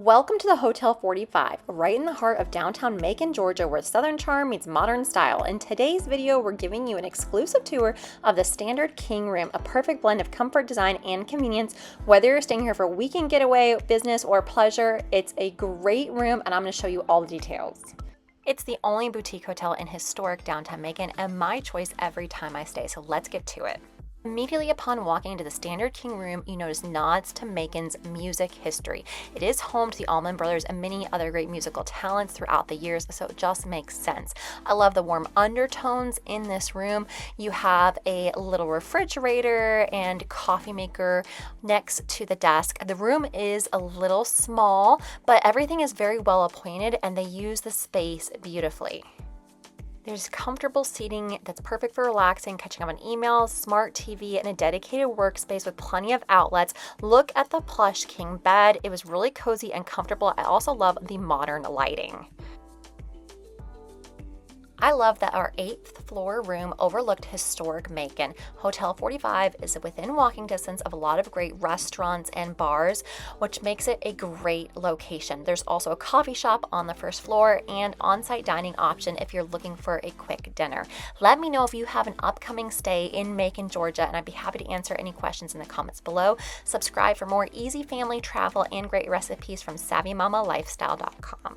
Welcome to the Hotel 45, right in the heart of downtown Macon, Georgia, where Southern charm meets modern style. In today's video, we're giving you an exclusive tour of the standard king room, a perfect blend of comfort, design, and convenience. Whether you're staying here for a weekend getaway, business, or pleasure, it's a great room, and I'm going to show you all the details. It's the only boutique hotel in historic downtown Macon, and my choice every time I stay, so let's get to it. Immediately upon walking into the standard king room, you notice nods to Macon's music history. It is home to the Allman Brothers and many other great musical talents throughout the years, so it just makes sense. I love the warm undertones in this room. You have a little refrigerator and coffee maker next to the desk. The room is a little small, but everything is very well appointed and they use the space beautifully. There's comfortable seating that's perfect for relaxing, catching up on emails, smart TV, and a dedicated workspace with plenty of outlets. Look at the plush king bed. It was really cozy and comfortable. I also love the modern lighting. I love that our 8th floor room overlooked historic Macon. Hotel 45 is within walking distance of a lot of great restaurants and bars, which makes it a great location. There's also a coffee shop on the first floor and on-site dining option if you're looking for a quick dinner. Let me know if you have an upcoming stay in Macon, Georgia, and I'd be happy to answer any questions in the comments below. Subscribe for more easy family travel and great recipes from SavvyMamaLifestyle.com.